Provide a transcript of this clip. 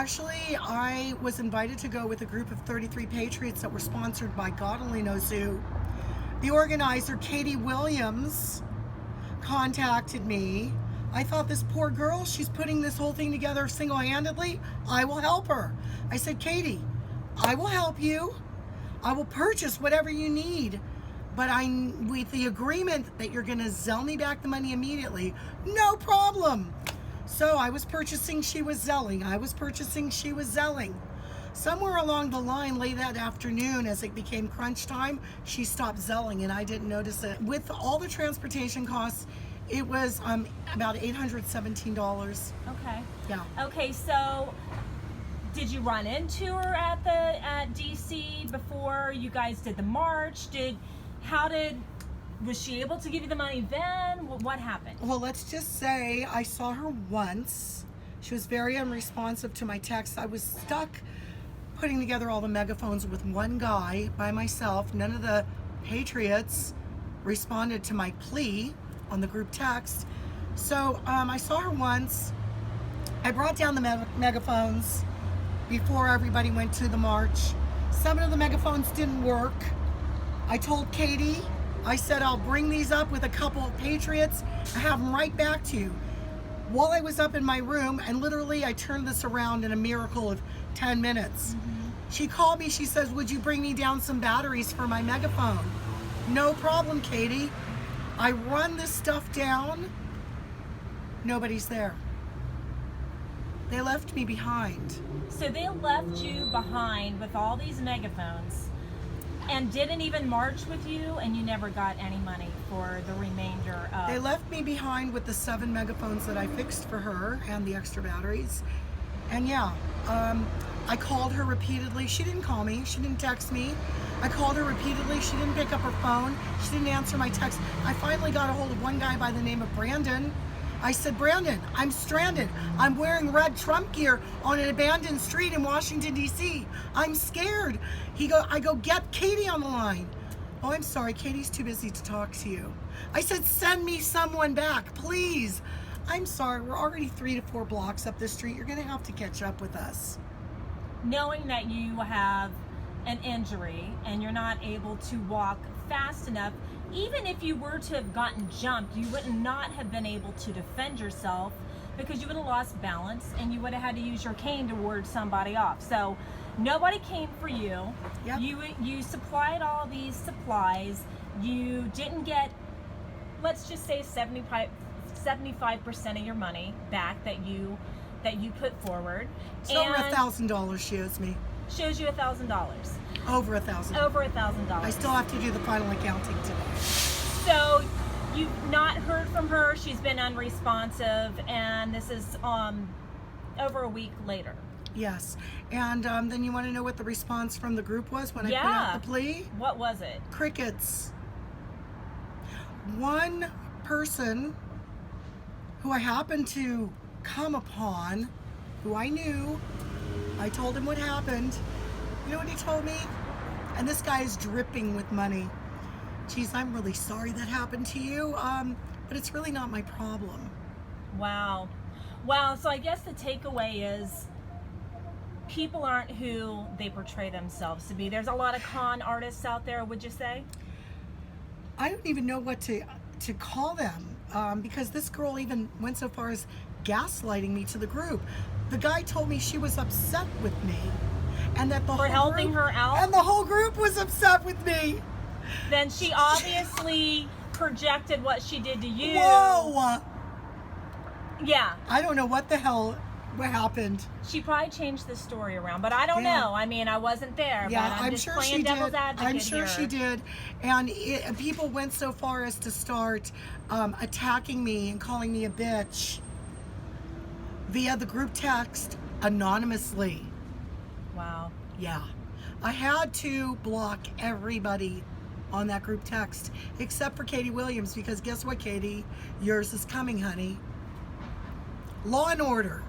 Actually, I was invited to go with a group of 33 patriots that were sponsored by God only knows who. The organizer, Katie Williams, contacted me. I thought, this poor girl, she's putting this whole thing together single-handedly. I will help her. I said, Katie, I will help you. I will purchase whatever you need. But with the agreement that you're going to Zelle me back the money immediately. No problem. So I was purchasing, she was Zelling. I was purchasing, she was Zelling. Somewhere along the line late that afternoon, as it became crunch time, she stopped Zelling and I didn't notice it. With all the transportation costs, it was about $817. Okay. Yeah. Okay, so did you run into her at DC before you guys did the march? Was she able to give you the money then? What happened? Well, let's just say I saw her once. She was very unresponsive to my texts. I was stuck putting together all the megaphones with one guy by myself. None of the patriots responded to my plea on the group text. So I saw her once. I brought down the megaphones before everybody went to the march. Some of the megaphones didn't work. I told Katie, I said, I'll bring these up with a couple of patriots and have them right back to you. While I was up in my room, and literally I turned this around in a miracle of 10 minutes. She called me, she says, would you bring me down some batteries for my megaphone? No problem, Katie. I run this stuff down, nobody's there. They left me behind. So they left you behind with all these megaphones and didn't even march with you, and you never got any money for the remainder of... They left me behind with the 7 megaphones that I fixed for her and the extra batteries. And yeah, I called her repeatedly. She didn't call me, she didn't text me. I called her repeatedly, she didn't pick up her phone, she didn't answer my text. I finally got a hold of one guy by the name of Brandon. I said, Brandon, I'm stranded. I'm wearing red Trump gear on an abandoned street in Washington, D.C. I'm scared. I go, get Katie on the line. Oh, I'm sorry, Katie's too busy to talk to you. I said, send me someone back, please. I'm sorry, we're already 3 to 4 blocks up the street. You're gonna have to catch up with us. Knowing that you have an injury and you're not able to walk fast enough, even if you were to have gotten jumped, you would not have been able to defend yourself because you would have lost balance and you would have had to use your cane to ward somebody off. So nobody came for you. Yep. You supplied all these supplies. You didn't get, let's just say 75% of your money back that you put forward. It's over $1,000 she owes me. Shows you $1,000. Over $1,000. Over $1,000. I still have to do the final accounting today. So you've not heard from her. She's been unresponsive, and this is over a week later. Yes, and then you want to know what the response from the group was when I put out the plea? What was it? Crickets. One person who I happened to come upon, who I knew, I told him what happened. You know what he told me? And this guy is dripping with money. Geez, I'm really sorry that happened to you, but it's really not my problem. Wow. Wow, so I guess the takeaway is people aren't who they portray themselves to be. There's a lot of con artists out there, would you say? I don't even know what to call them, because this girl even went so far as gaslighting me to the group. The guy told me she was upset with me, and that the for whole helping group, her out, and the whole group was upset with me. Then she obviously projected what she did to you. Whoa! Yeah. I don't know what the hell happened. She probably changed the story around, but I don't know. I mean, I wasn't there. Yeah, but I'm just sure playing she devil's did. advocate I'm sure here. she did. And people went so far as to start attacking me and calling me a bitch via the group text anonymously. Wow. Yeah. I had to block everybody on that group text except for Katie Williams, because guess what, Katie? Yours is coming, honey. Law and order.